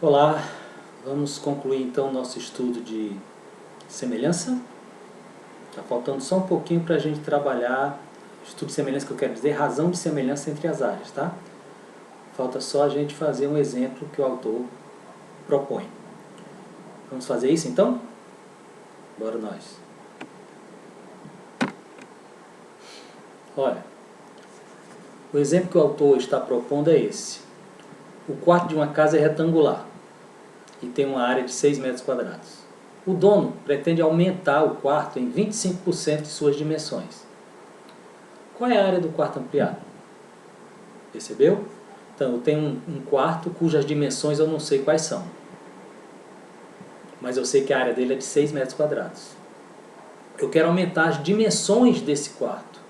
Olá, vamos concluir então o nosso estudo de semelhança. Está faltando só um pouquinho para a gente trabalhar, estudo de semelhança que eu quero dizer, razão de semelhança entre as áreas, tá? Falta só a gente fazer um exemplo que o autor propõe. Vamos fazer isso então? Bora nós. Olha, o exemplo que o autor está propondo é esse. O quarto de uma casa é retangular e tem uma área de 6 metros quadrados. O dono pretende aumentar o quarto em 25% de suas dimensões. Qual é a área do quarto ampliado? Percebeu? Então, eu tenho um quarto cujas dimensões eu não sei quais são. Mas eu sei que a área dele é de 6 metros quadrados. Eu quero aumentar as dimensões desse quarto.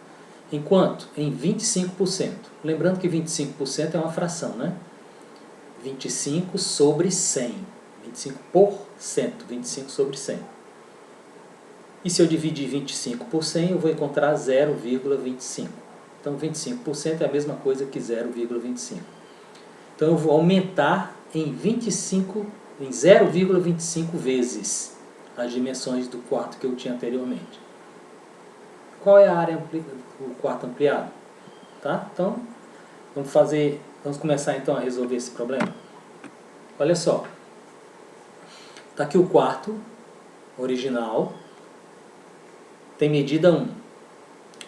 Em quanto? Em 25%. Lembrando que 25% é uma fração, né? 25 sobre 100. 25%. 25 sobre 100. E se eu dividir 25 por 100, eu vou encontrar 0,25. Então, 25% é a mesma coisa que 0,25. Então, eu vou aumentar em 0,25 vezes as dimensões do quarto que eu tinha anteriormente. Qual é a área do quarto ampliado? Tá? Então, vamos começar então a resolver esse problema. Olha só. Está aqui o quarto original. Tem medida 1.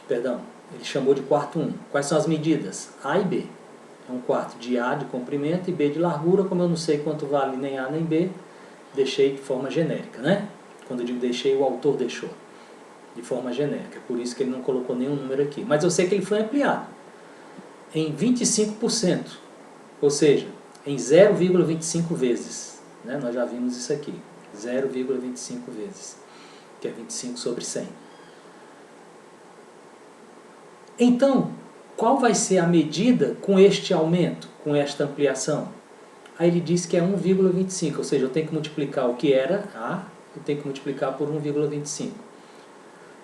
Perdão, ele chamou de quarto 1. Quais são as medidas? A e B. É um quarto de A de comprimento e B de largura. Como eu não sei quanto vale nem A nem B, deixei de forma genérica, né? Quando eu digo deixei, o autor deixou de forma genérica. Por isso que ele não colocou nenhum número aqui. Mas eu sei que ele foi ampliado em 25%. Ou seja, em 0,25 vezes. Né? Nós já vimos isso aqui. 0,25 vezes. Que é 25 sobre 100. Então, qual vai ser a medida com este aumento, com esta ampliação? Aí ele diz que é 1,25, ou seja, eu tenho que multiplicar o que era A, eu tenho que multiplicar por 1,25.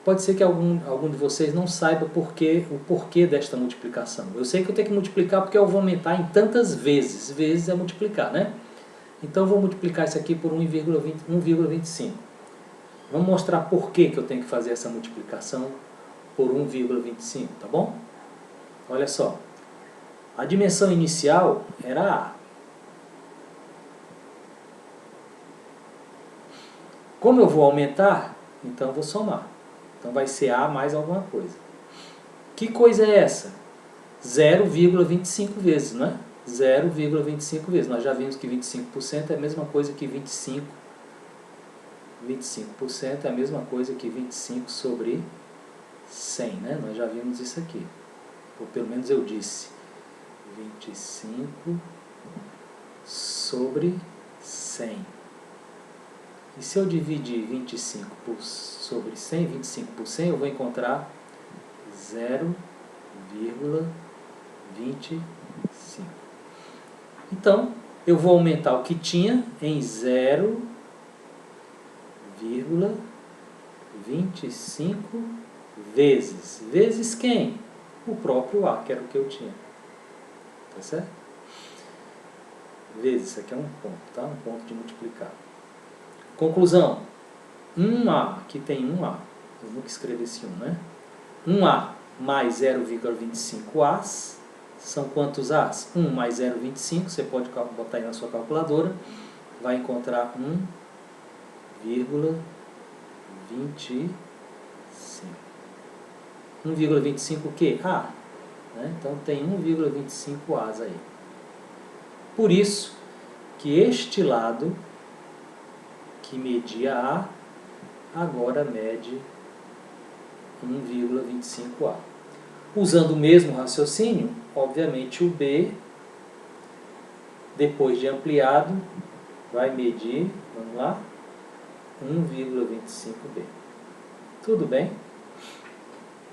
Pode ser que algum de vocês não saiba o porquê desta multiplicação. Eu sei que eu tenho que multiplicar porque eu vou aumentar em tantas vezes. Vezes é multiplicar, né? Então eu vou multiplicar isso aqui por 1,25. Vamos mostrar por que eu tenho que fazer essa multiplicação por 1,25, tá bom? Olha só, a dimensão inicial era A. Como eu vou aumentar, então eu vou somar. Então vai ser A mais alguma coisa. Que coisa é essa? 0,25 vezes, não é? 0,25 vezes. Nós já vimos que 25% é a mesma coisa que 25. 25% é a mesma coisa que 25 sobre 100, né? Nós já vimos isso aqui. Ou pelo menos eu disse. 25 sobre 100. E se eu dividir 25 sobre 100, 25 por 100, eu vou encontrar 0,25. Então, eu vou aumentar o que tinha em 0,25 vezes. Vezes quem? O próprio A, que era o que eu tinha. Tá certo? Vezes, isso aqui é um ponto, tá? Um ponto de multiplicar. Conclusão. 1A, aqui tem 1A. Eu nunca escrevi esse 1, né? 1A mais 0,25As. São quantos As? 1 mais 0,25. Você pode botar aí na sua calculadora. Vai encontrar 1,25. 1,25 o quê? A. Né? Então tem 1,25 As aí. Por isso que este lado que media A, agora mede 1,25A. Usando o mesmo raciocínio, obviamente o B, depois de ampliado, vai medir, vamos lá, 1,25B. Tudo bem?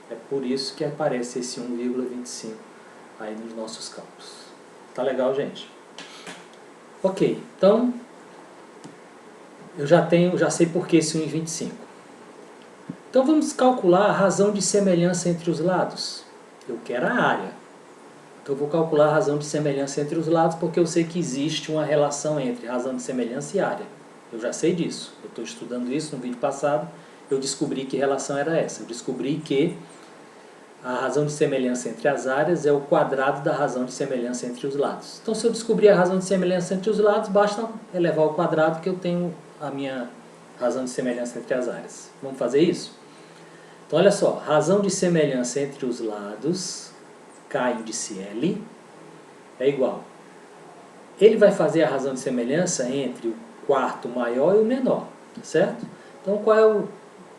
É por isso que aparece esse 1,25 aí nos nossos cálculos. Tá legal, gente? Ok, então eu já sei por que esse 1,25. Então vamos calcular a razão de semelhança entre os lados. Eu quero a área. eu vou calcular a razão de semelhança entre os lados, porque eu sei que existe uma relação entre razão de semelhança e área. Eu já sei disso. Eu estou estudando isso no vídeo passado. Eu descobri que relação era essa. Eu descobri que a razão de semelhança entre as áreas é o quadrado da razão de semelhança entre os lados. Então, se eu descobrir a razão de semelhança entre os lados, basta elevar ao quadrado que eu tenho a minha razão de semelhança entre as áreas. Vamos fazer isso? Então, olha só. Razão de semelhança entre os lados, K índice L, é igual. Ele vai fazer a razão de semelhança entre o quarto maior e o menor, certo? Então, qual é o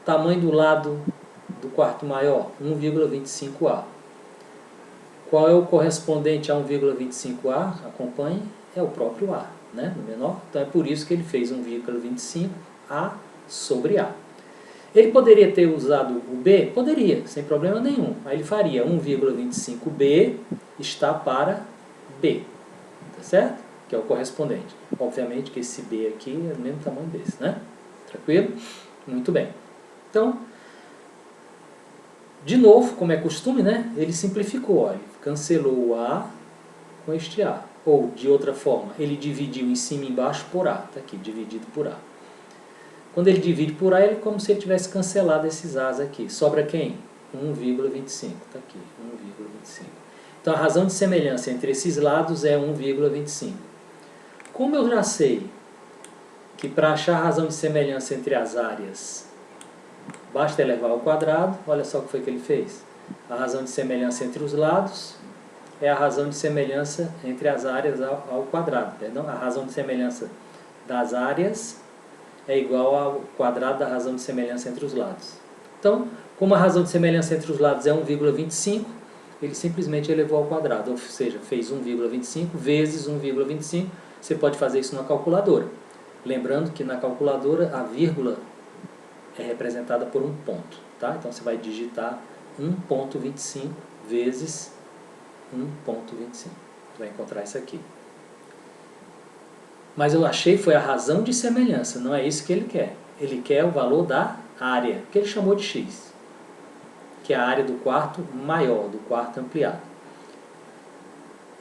tamanho do lado do quarto maior? 1,25A. Qual é o correspondente a 1,25A? Acompanhe, é o próprio A, né? No menor. Então, é por isso que ele fez 1,25A sobre A. Ele poderia ter usado o B? Poderia, sem problema nenhum. Aí ele faria 1,25B está para B, tá certo? Que é o correspondente. Obviamente que esse B aqui é do mesmo tamanho desse, né? Tranquilo? Muito bem. Então, de novo, como é costume, né? Ele simplificou, ó, ele cancelou o A com este A. Ou, de outra forma, ele dividiu em cima e embaixo por A. Está aqui, dividido por A. Quando ele divide por A, é como se ele tivesse cancelado esses A's aqui. Sobra quem? 1,25. Está aqui, 1,25. Então, a razão de semelhança entre esses lados é 1,25. Como eu já sei que para achar a razão de semelhança entre as áreas, basta elevar ao quadrado, olha só o que foi que ele fez. A razão de semelhança entre os lados é a razão de semelhança entre as áreas ao quadrado. Perdão? A razão de semelhança das áreas é igual ao quadrado da razão de semelhança entre os lados. Então, como a razão de semelhança entre os lados é 1,25, ele simplesmente elevou ao quadrado, ou seja, fez 1,25 vezes 1,25. Você pode fazer isso na calculadora. Lembrando que na calculadora a vírgula é representada por um ponto. Tá? Então você vai digitar 1,25 vezes 1,25. Você vai encontrar isso aqui. Mas eu achei que foi a razão de semelhança, não é isso que ele quer. Ele quer o valor da área, que ele chamou de x, que é a área do quarto maior, do quarto ampliado.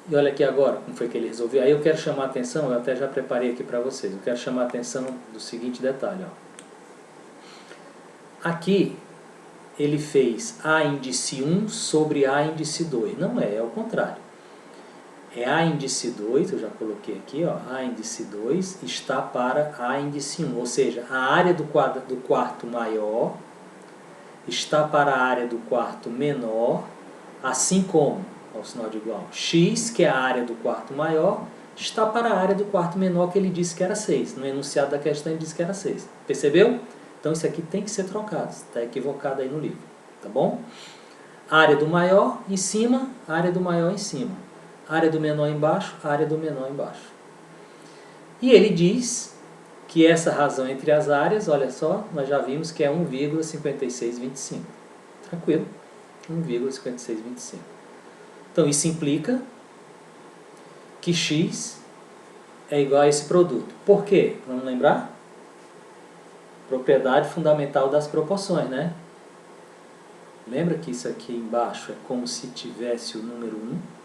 E olha aqui agora como foi que ele resolveu. Aí eu quero chamar a atenção, eu até já preparei aqui para vocês, eu quero chamar a atenção do seguinte detalhe. Ó. Aqui ele fez A índice 1 sobre A índice 2. Não é, é o contrário. É A índice 2, eu já coloquei aqui, ó, A índice 2 está para A índice 1. Ou seja, a área do quarto maior está para a área do quarto menor, assim como, ao sinal de igual, x, que é a área do quarto maior, está para a área do quarto menor, que ele disse que era 6. No enunciado da questão ele disse que era 6. Percebeu? Então isso aqui tem que ser trocado. Está equivocado aí no livro. Tá bom? Área do maior em cima, área do maior em cima. Área do menor embaixo, área do menor embaixo. E ele diz que essa razão entre as áreas, olha só, nós já vimos que é 1,5625. Tranquilo? 1,5625. Então isso implica que x é igual a esse produto. Por quê? Vamos lembrar? Propriedade fundamental das proporções, né? Lembra que isso aqui embaixo é como se tivesse o número 1?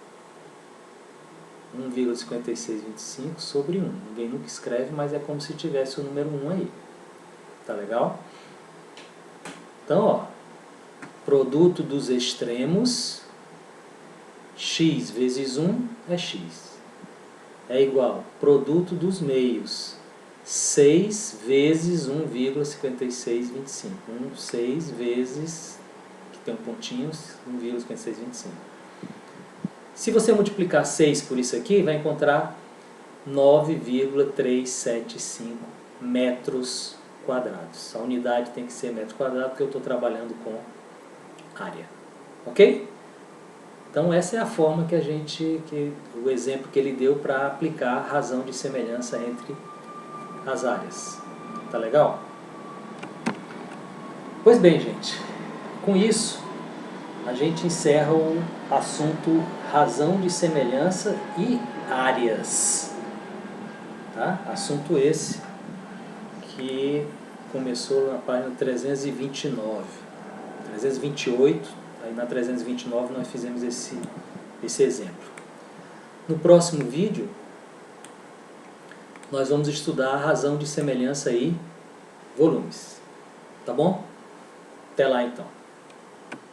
1,5625 sobre 1. Ninguém nunca escreve, mas é como se tivesse o número 1 aí. Tá legal? Então, ó, produto dos extremos, x vezes 1 é x. É igual, produto dos meios, 6 vezes 1,5625. 6 vezes, que tem um pontinho, 1,5625. Se você multiplicar 6 por isso aqui, vai encontrar 9,375 metros quadrados. A unidade tem que ser metro quadrado, porque eu estou trabalhando com área. Ok? Então essa é a forma que o exemplo que ele deu para aplicar a razão de semelhança entre as áreas. Tá legal? Pois bem, gente, com isso a gente encerra o assunto razão de semelhança e áreas. Tá? Assunto esse que começou na página 329. 328, aí na 329 nós fizemos esse exemplo. No próximo vídeo, nós vamos estudar a razão de semelhança e volumes. Tá bom? Até lá então.